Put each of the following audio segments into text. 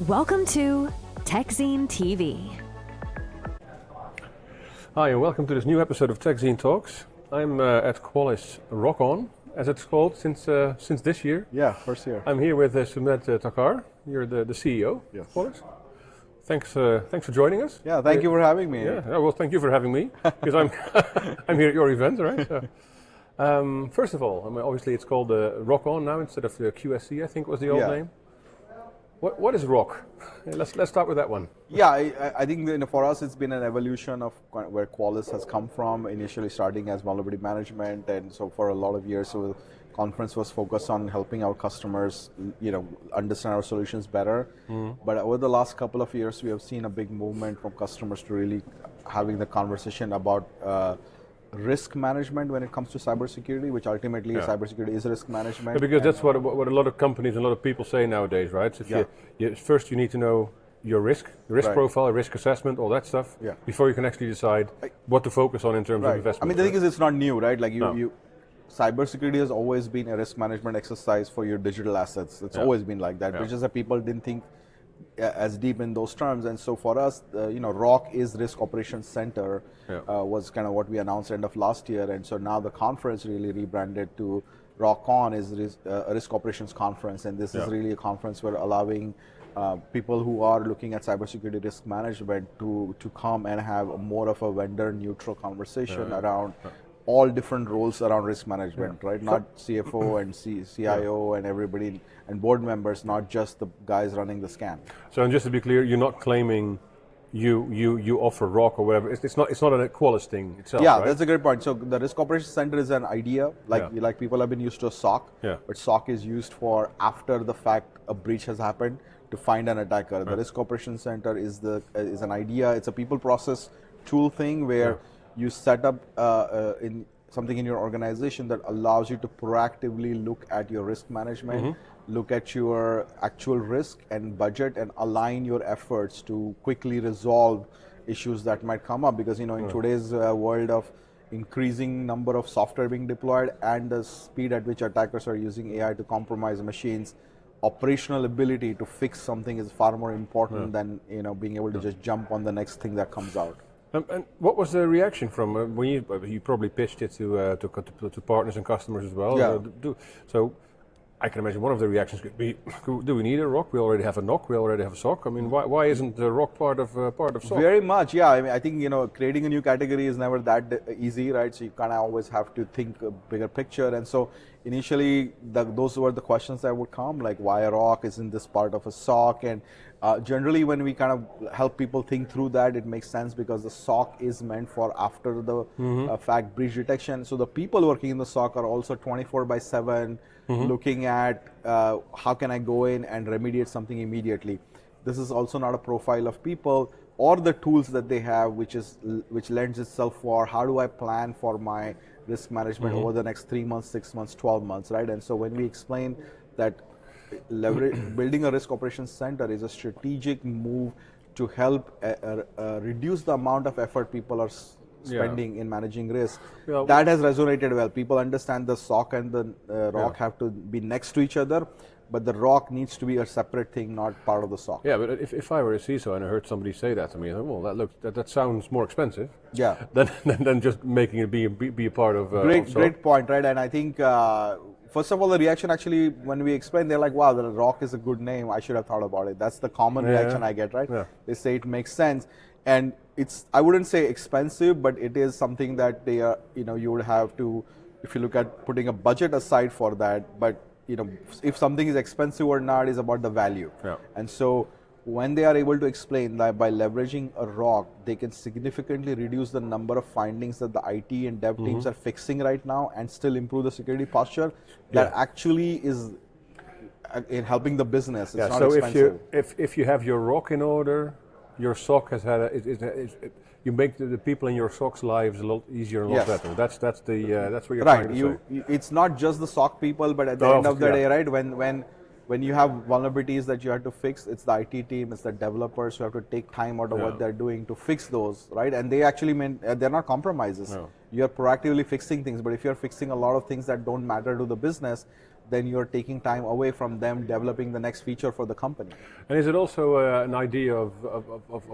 Welcome to TechZine TV. Hi, and welcome to this new episode of TechZine Talks. I'm at Qualys ROCon, as it's called since this year. Yeah, first year. I'm here with Sumedh Thakar. You're the CEO Yes. of Qualys. Thanks for joining us. Yeah, thank you for having me. Yeah, well, thank you for having me because I'm here at your event, right? So, first of all, obviously it's called ROCon now instead of QSC. I think was the old name. What is ROC? Let's start with that one. Yeah, I think for us it's been an evolution of where Qualys has come from, initially starting as vulnerability management, and so for a lot of years, so the conference was focused on helping our customers, understand our solutions better. But over the last couple of years, we have seen a big movement from customers to really having the conversation about risk management when it comes to cybersecurity, which ultimately cybersecurity is risk management. Yeah, because that's what a lot of companies and a lot of people say nowadays, right? So first you need to know your risk profile, risk assessment, all that stuff, before you can actually decide what to focus on in terms of investment. I mean, the thing is, it's not new, right? Like cybersecurity has always been a risk management exercise for your digital assets. It's always been like that. It's just that people didn't think as deep in those terms, and so for us, ROC is Risk Operations Center, was kind of what we announced end of last year, and so now the conference really rebranded to ROCon is a Risk Operations Conference, and this is really a conference where allowing people who are looking at cybersecurity risk management to come and have more of a vendor neutral conversation around all different roles around risk management, right? Not CFO and CIO and everybody and board members, not just the guys running the scan. So, and just to be clear, you're not claiming you offer ROC or whatever. It's not a Qualys thing itself. Yeah, right? that's a great point. So the Risk Operations Center is an idea, like people have been used to a SOC, but SOC is used for after the fact a breach has happened to find an attacker. The Risk Operations Center is an idea. It's a people process tool thing where you set up in something in your organization that allows you to proactively look at your risk management, look at your actual risk and budget, and align your efforts to quickly resolve issues that might come up. Because in today's world of increasing number of software being deployed and the speed at which attackers are using AI to compromise machines, operational ability to fix something is far more important than being able to just jump on the next thing that comes out. And what was the reaction from when you probably pitched it to partners and customers as well? Yeah. So I can imagine one of the reactions could be, do we need a ROC? We already have a NOC. We already have a SOC. I mean, why isn't the ROC part of SOC? Very much, yeah. I mean, I think creating a new category is never that easy, right? So you kind of always have to think a bigger picture. And so initially, those were the questions that would come, like why a ROC? Isn't this part of a SOC? And generally, when we kind of help people think through that, it makes sense because the SOC is meant for after the fact breach detection. So the people working in the SOC are also 24/7 looking at how can I go in and remediate something immediately. This is also not a profile of people or the tools that they have, which lends itself for how do I plan for my risk management over the next 3 months, 6 months, 12 months, right? And so when we explain that building a risk operations center is a strategic move to help reduce the amount of effort people are spending in managing risk, that has resonated well. People understand the SOC and the ROC have to be next to each other, but the ROC needs to be a separate thing, not part of the SOC. Yeah, but if I were a CISO and I heard somebody say that to me, I thought, well, that sounds more expensive. Yeah. Than just making it be a part of. Great point, right? And I think first of all, the reaction actually when we explain, they're like, "Wow, the ROC is a good name. I should have thought about it." That's the common reaction I get, right? Yeah. They say it makes sense, and I wouldn't say expensive, but it is something that they are, you would have to, if you look at putting a budget aside for that, but if something is expensive or not is about the value. Yeah. And so when they are able to explain that by leveraging a ROC, they can significantly reduce the number of findings that the IT and dev teams are fixing right now and still improve the security posture, that actually is in helping the business. It's not expensive. If you have your ROC in order, your SOC has had you make the people in your SOC's lives a lot easier and a lot better. That's what you're trying to say. It's not just the SOC people, but at the end of the day, right? When you have vulnerabilities that you have to fix, it's the IT team, it's the developers who have to take time out of what they're doing to fix those, right? And they actually they're not compromises. No. You're proactively fixing things, but if you're fixing a lot of things that don't matter to the business, then you're taking time away from them developing the next feature for the company. And is it also an idea of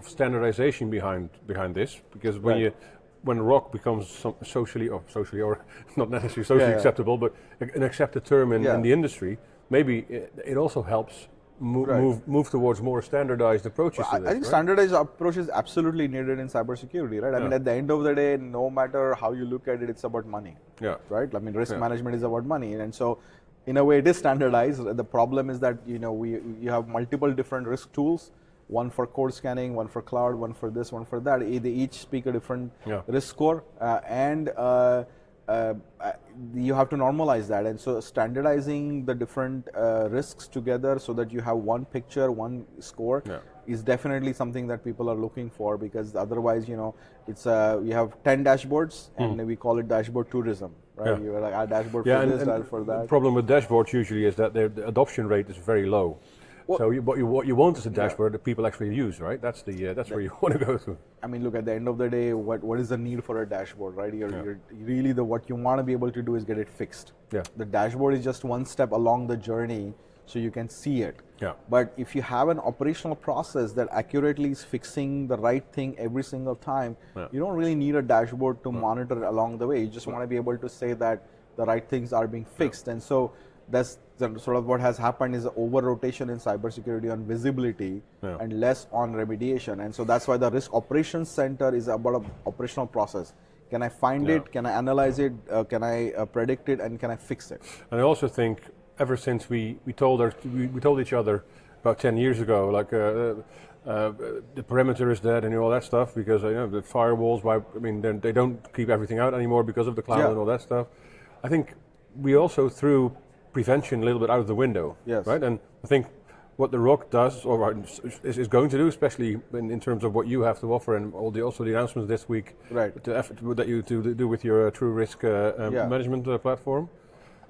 standardization behind this? Because when ROC becomes socially or not necessarily socially acceptable, but an accepted term in the industry, maybe it also helps move towards more standardized approaches to this. I think standardized approach is absolutely needed in cybersecurity, right? I mean, at the end of the day, no matter how you look at it, it's about money, right? I mean, risk management is about money, and so in a way, it is standardized. The problem is that you have multiple different risk tools, one for code scanning, one for cloud, one for this, one for that. They each speak a different risk score, and you have to normalize that. And so standardizing the different risks together so that you have one picture, one score is definitely something that people are looking for, because otherwise, it's we have 10 dashboards and we call it dashboard tourism, right? You're like, our dashboard for this, that, for that. The problem with dashboards usually is that the adoption rate is very low. Well, so what you want is a dashboard that people actually use, right? That's where you want to go to. I mean, look, at the end of the day, what is the need for a dashboard, right? You're really what you want to be able to do is get it fixed. Yeah. The dashboard is just one step along the journey, so you can see it. Yeah. But if you have an operational process that accurately is fixing the right thing every single time, you don't really need a dashboard to monitor along the way. You just want to be able to say that the right things are being fixed, and so that's sort of what has happened is over rotation in cybersecurity on visibility and less on remediation. And so that's why the risk operations center is about an operational process. Can I find it? Can I analyze it? Can I predict it? And can I fix it? And I also think ever since we told each other about 10 years ago, like the perimeter is dead and all that stuff, because the firewalls, they don't keep everything out anymore because of the cloud and all that stuff. I think we also threw prevention a little bit out of the window, right? And I think what the ROC does, or is going to do, especially in terms of what you have to offer, and also the announcements this week, that you do with your True Risk management platform,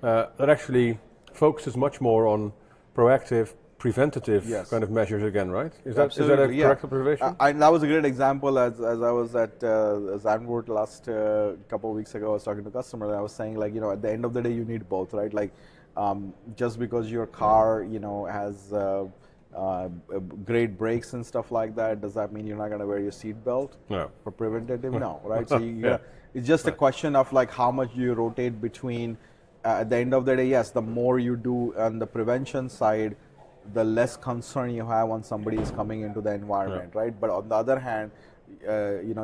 that actually focuses much more on proactive, preventative kind of measures again, right? Is that a correct observation? That was a great example. As I was at Zandvoort last couple of weeks ago, I was talking to a customer, and I was saying, like, at the end of the day, you need both, right? Like, just because your car, has great brakes and stuff like that, does that mean you're not going to wear your seatbelt for preventative? No, right? So it's just a question of like how much you rotate between. At the end of the day, yes, the more you do on the prevention side, the less concern you have when somebody is coming into the environment, right? But on the other hand,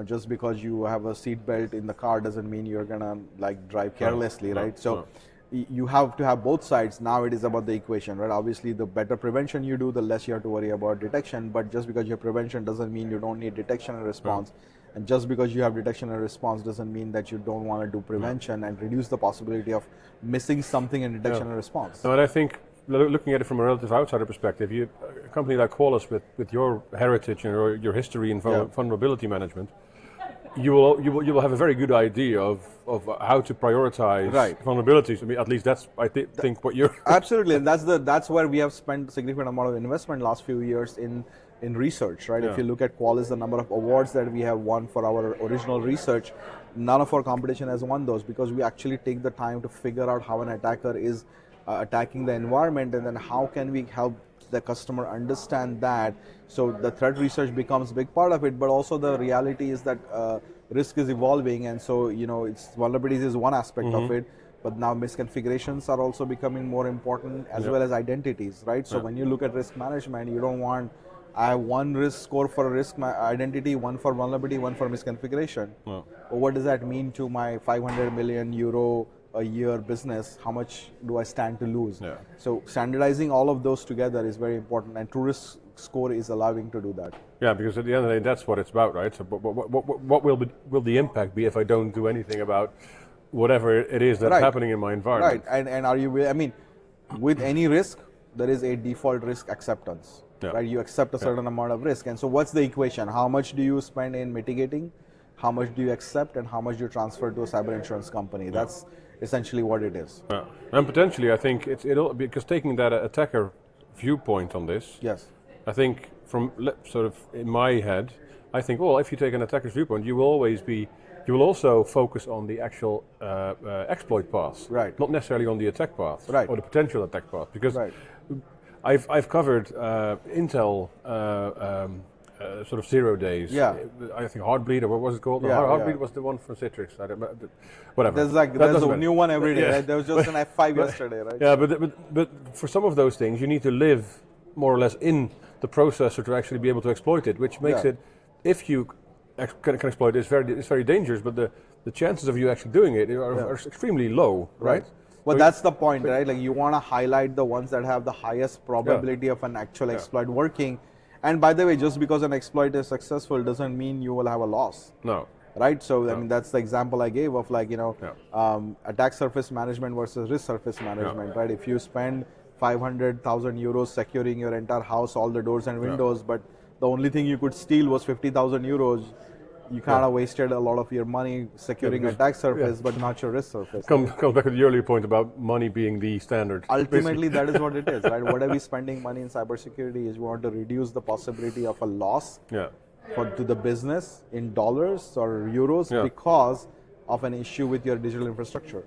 just because you have a seatbelt in the car doesn't mean you're gonna like drive carelessly, right? So you have to have both sides. Now it is about the equation, right? Obviously, the better prevention you do, the less you have to worry about detection. But just because you have prevention doesn't mean you don't need detection and response. And just because you have detection and response doesn't mean that you don't want to do prevention and reduce the possibility of missing something in detection and response. No, and I think looking at it from a relative outsider perspective, a company like Qualys with your heritage and your history in vulnerability management, you will have a very good idea of how to prioritize vulnerabilities. I mean, at least that's I think what you're absolutely, and that's where we have spent a significant amount of investment last few years in research, right? If you look at Qualys, the number of awards that we have won for our original research, none of our competition has won those, because we actually take the time to figure out how an attacker is attacking the environment, and then how can we help the customer understand that. So the threat research becomes a big part of it, but also the reality is that risk is evolving, and so it's vulnerabilities is one aspect of it, but now misconfigurations are also becoming more important, as well as identities, right? So when you look at risk management, you don't want I have one risk score for a risk identity, one for vulnerability, one for misconfiguration. But what does that mean to my 500 million euro a year business? How much do I stand to lose? So standardizing all of those together is very important, and True Risk score is allowing to do that. Yeah, because at the end of the day, that's what it's about, right? So what will the impact be if I don't do anything about whatever it is that's happening in my environment? Right, and are you, I mean, with any risk, there is a default risk acceptance. Right, you accept a certain amount of risk, and so what's the equation? How much do you spend in mitigating? How much do you accept, and how much do you transfer to a cyber insurance company? That's essentially what it is. And potentially, I think it'll because taking that attacker viewpoint on this. I think from sort of in my head, I think, well, if you take an attacker's viewpoint, you will always be you will also focus on the actual exploit path, Right. not necessarily on the attack path Right. or the potential attack path. Because Right. I've covered Intel sort of 0 days. Yeah. I think Heartbleed, or what was it called? Yeah, Heartbleed yeah. was the one from Citrix. Whatever. There's That there's doesn't a matter. new one every day. Yeah. Right? There was just an F5 yesterday, right? Yeah, but for some of those things, you need to live more or less in the processor to actually be able to exploit it, which makes Yeah. it, if you can exploit it, it's very dangerous. But the chances of you actually doing it are extremely low, right? But So that's the point, right? Like you want to highlight the ones that have the highest probability of an actual exploit working. And by the way, just because an exploit is successful doesn't mean you will have a loss. No. Right, so I mean that's the example I gave of like attack surface management versus risk surface management, right? If you spend 500,000 euros securing your entire house, all the doors and windows, but the only thing you could steal was 50,000 euros, you kind of wasted a lot of your money securing attack surface, but not your risk surface. Comes back to the earlier point about money being the standard. Ultimately, that is what it is, right? What are we spending money in cybersecurity is we want to reduce the possibility of a loss. Yeah. To the business in dollars or euros because of an issue with your digital infrastructure.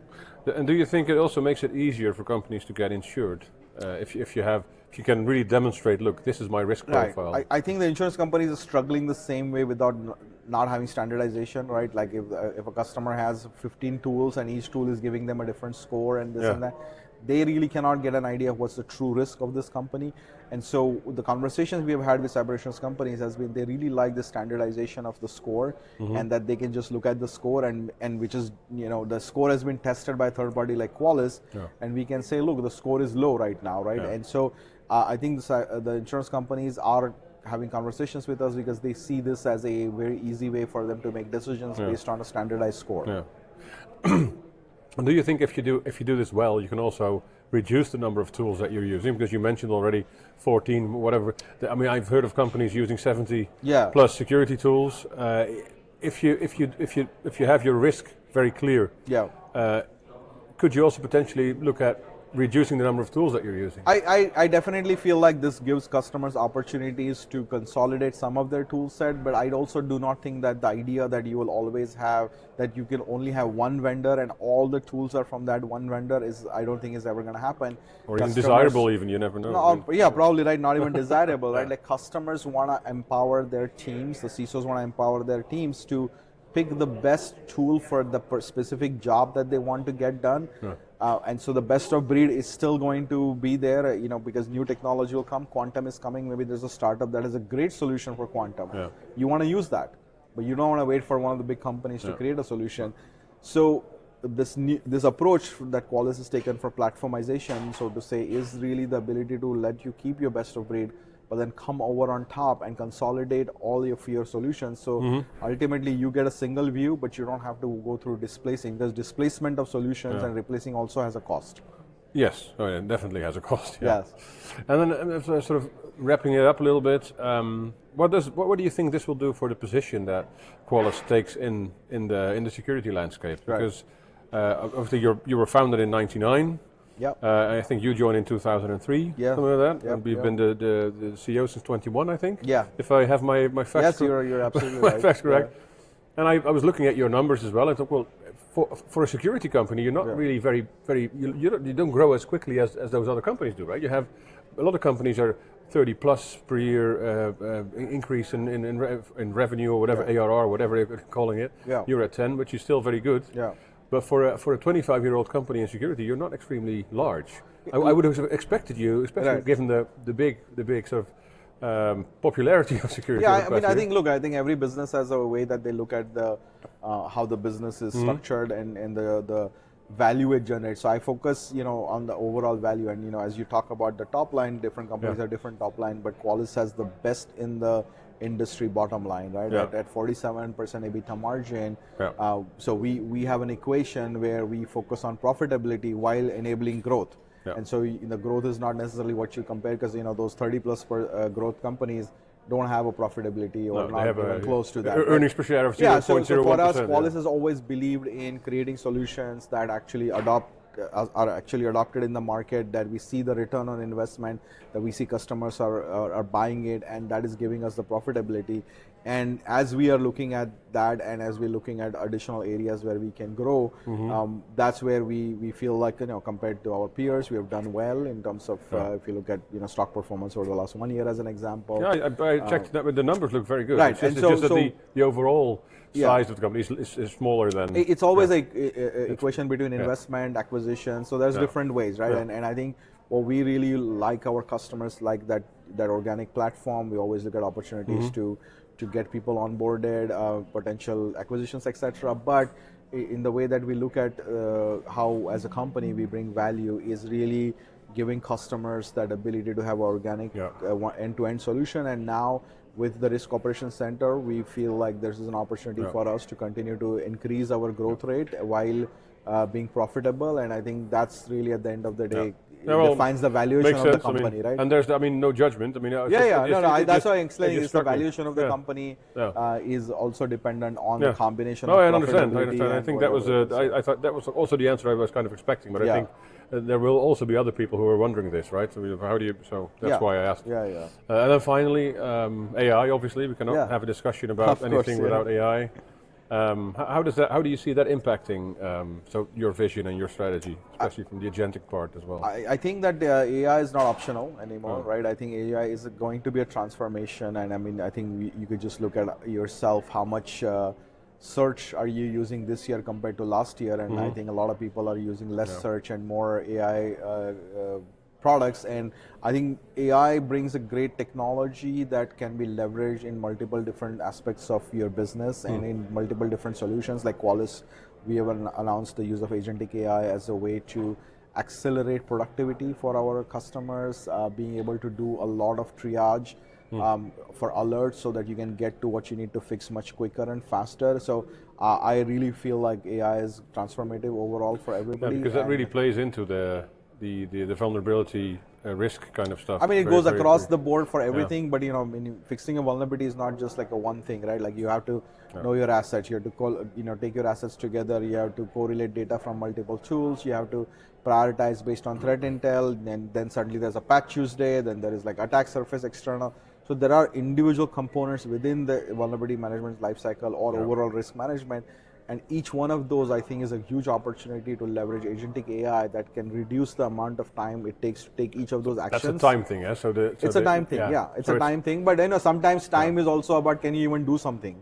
And do you think it also makes it easier for companies to get insured if you can really demonstrate, look, this is my risk profile? Right. I think the insurance companies are struggling the same way without not having standardization, right? Like if a customer has 15 tools and each tool is giving them a different score and this and that, they really cannot get an idea of what's the true risk of this company. And so the conversations we have had with cyber insurance companies has been they really like the standardization of the score and that they can just look at the score and which is, the score has been tested by a third party like Qualys and we can say, look, the score is low right now, right? And so I think the insurance companies are having conversations with us because they see this as a very easy way for them to make decisions based on a standardized score. Yeah. And do you think if you do this well, you can also reduce the number of tools that you're using? Because you mentioned already 14, whatever. I mean, I've heard of companies using 70 plus security tools. If you have your risk very clear, could you also potentially look at reducing the number of tools that you're using? I definitely feel like this gives customers opportunities to consolidate some of their tool set, but I also do not think that the idea that you will always have, that you can only have one vendor and all the tools are from that one vendor I don't think is ever going to happen. Or even desirable even, you never know. No, probably, right, not even desirable, right? Like customers want to empower their teams, the CISOs want to empower their teams to pick the best tool for the specific job that they want to get done. And so the best of breed is still going to be there, because new technology will come. Quantum is coming. Maybe there's a startup that has a great solution for quantum. You want to use that, but you don't want to wait for one of the big companies to create a solution. So this approach that Qualys has taken for platformization, so to say, is really the ability to let you keep your best of breed, but then come over on top and consolidate all of your solutions. So ultimately you get a single view, but you don't have to go through displacing. There's displacement of solutions and replacing also has a cost. Yes, it definitely has a cost. Yes. And then sort of wrapping it up a little bit, what do you think this will do for the position that Qualys takes in the security landscape? Because obviously you were founded in '99. I think you joined in 2003, something like that. And we've been the CEO since 21, I think. If I have my facts correct. Yes, you're absolutely right. Facts correct. And I was looking at your numbers as well. I thought, well, for a security company, you're not really very you don't grow as quickly as those other companies do, right? You have a lot of companies are 30 plus per year increase in revenue or whatever, ARR, whatever you're calling it. You're at 10, which is still very good. But for a 25-year-old company in security, you're not extremely large. I would have expected you, especially given the big sort of popularity of security. I think every business has a way that they look at the how the business is structured and the value it generates. So I focus, on the overall value. And as you talk about the top line, different companies have different top line, but Qualys has the best in the industry bottom line, right? At 47% EBITDA margin. So we have an equation where we focus on profitability while enabling growth. And so the growth is not necessarily what you compare, because those 30 plus growth companies don't have a profitability or not even close to that. Earnings per share of 0.01%. So for us, Qualys has always believed in creating solutions that actually adopt are actually adopted in the market, that we see the return on investment, that we see customers are buying it, and that is giving us the profitability. And as we are looking at that, and as we're looking at additional areas where we can grow, that's where we feel like, compared to our peers, we have done well in terms of if you look at stock performance over the last 1 year as an example. Yeah, I checked that, but the numbers look very good. Right, It's just, and it's just that the overall size of the company is smaller than. It's always a equation between investment, acquisition. So there's different ways, right? And I think what we really like, our customers like that organic platform. We always look at opportunities to get people onboarded, potential acquisitions, etc. But in the way that we look at how as a company we bring value is really giving customers that ability to have organic end-to-end solution. And now with the Risk Operations Center, we feel like there's an opportunity for us to continue to increase our growth rate while being profitable. And I think that's really, at the end of the day, defines the valuation of the company, right? And there's, no judgment. That's why I'm explaining is the valuation of the company is also dependent on the combination of profitability. I think that was, I thought that was also the answer I was kind of expecting, but I think there will also be other people who are wondering this, right? So how do you, so that's why I asked. And then finally, AI, obviously, we cannot have a discussion about anything without AI. How do you see that impacting so your vision and your strategy, especially from the agentic part as well? I think that AI is not optional anymore, right? I think AI is going to be a transformation, and I think you could just look at yourself, how much search are you using this year compared to last year, and I think a lot of people are using less search and more AI products. And I think AI brings a great technology that can be leveraged in multiple different aspects of your business and in multiple different solutions. Like Qualys, we have announced the use of agentic AI as a way to accelerate productivity for our customers, being able to do a lot of triage for alerts so that you can get to what you need to fix much quicker and faster. So I really feel like AI is transformative overall for everybody. Because that really plays into the vulnerability risk kind of stuff. It goes across the board for everything, but fixing a vulnerability is not just like a one thing, right? Like you have to know your assets, you have to take your assets together, you have to correlate data from multiple tools, you have to prioritize based on threat intel, and then suddenly there's a patch Tuesday, then there is like attack surface external. So there are individual components within the vulnerability management lifecycle or overall risk management. And each one of those, I think, is a huge opportunity to leverage agentic AI that can reduce the amount of time it takes to take each of those actions. That's a time thing, yeah? It's a time thing, It's a time thing, but sometimes time is also about, can you even do something?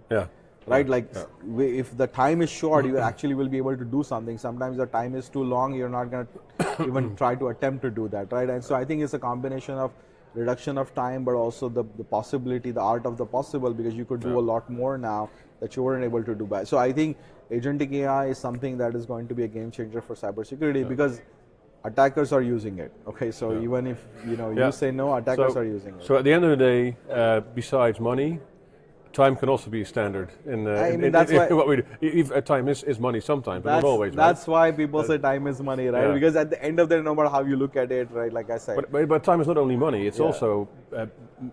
Right? If the time is short, you actually will be able to do something. Sometimes the time is too long, you're not going to even try to attempt to do that, right? And so I think it's a combination of reduction of time, but also the possibility, the art of the possible, because you could do a lot more now that you weren't able to do back. So I think agentic AI is something that is going to be a game changer for cybersecurity because attackers are using it. Okay, so even if you say no, attackers are using it. So at the end of the day, besides money, time can also be a standard in that's why what we do. Time is money sometimes, but not always. That's why people say time is money, right? Because at the end of the day, no matter how you look at it, right? Like I said. But time is not only money. It's also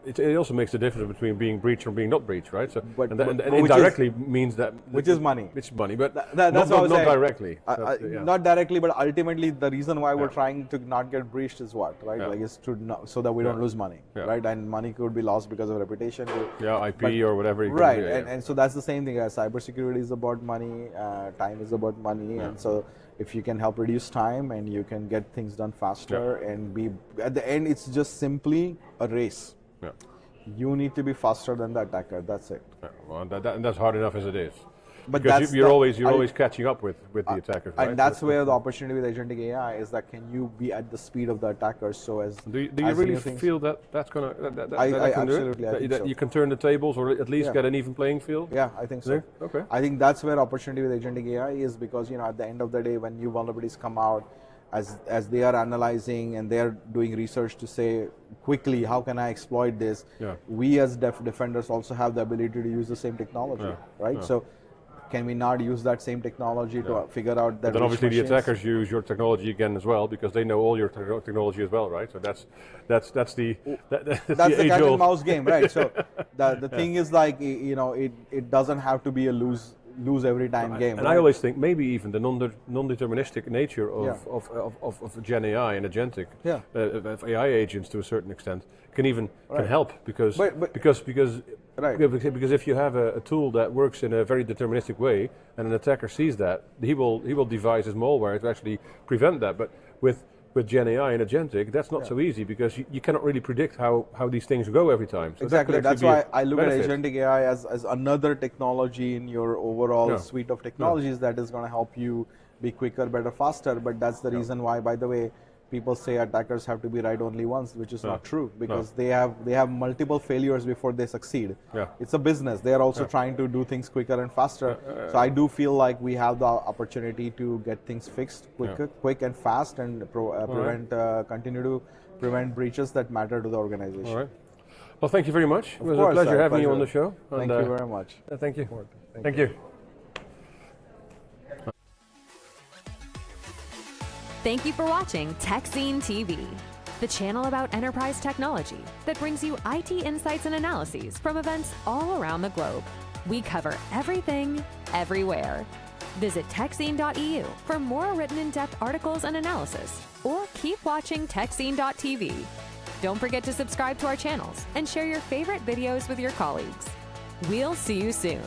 it also makes the difference between being breached or being not breached, right? So but indirectly means that which is money. It's money, but that's not directly. Not directly, but ultimately the reason why we're trying to not get breached is what, right? Like it's so that we don't lose money, right? And money could be lost because of reputation. IP or whatever. Right, and so that's the same thing. Cybersecurity is about money, time is about money, and so if you can help reduce time and you can get things done faster and be at the end, it's just simply a race. You need to be faster than the attacker. That's it. Well, and that's hard enough as it is. But because you're always catching up with the attackers, right? And that's where the opportunity with agentic AI is that can you be at the speed of the attackers? So as do you really feel that's gonna I absolutely I think that so. you can turn the tables or at least get an even playing field? Yeah, I think so. Okay. I think that's where opportunity with agentic AI is because at the end of the day, when new vulnerabilities come out, as they are analyzing and they are doing research to say quickly how can I exploit this, we as defenders also have the ability to use the same technology, right? So can we not use that same technology to figure out that? But then obviously the attackers use your technology again as well because they know all your technology as well, right? So that's the cat and mouse game, right? So the thing is like it doesn't have to be a lose lose every time game. And right? I always think maybe even the non-deterministic nature of Gen AI and agentic of AI agents to a certain extent can even can help because because if you have a tool that works in a very deterministic way and an attacker sees that, he will devise his malware to actually prevent that. But with Gen AI and agentic, that's not so easy because you cannot really predict how these things go every time. So exactly, that's why I look benefit. at agentic AI as another technology in your overall suite of technologies that is going to help you be quicker, better, faster. But that's the reason why, by the way, people say attackers have to be right only once, which is not true, because they have multiple failures before they succeed. It's a business. They are also trying to do things quicker and faster. So I do feel like we have the opportunity to get things fixed quick and fast, and continue to prevent breaches that matter to the organization. All right. Well, thank you very much. It was a pleasure having you on the show. Thank you very much. Thank you. Thank you. Thank you for watching TechZine TV, the channel about enterprise technology that brings you IT insights and analyses from events all around the globe. We cover everything, everywhere. Visit techzine.eu for more written in-depth articles and analysis, or keep watching techzine.tv. Don't forget to subscribe to our channels and share your favorite videos with your colleagues. We'll see you soon.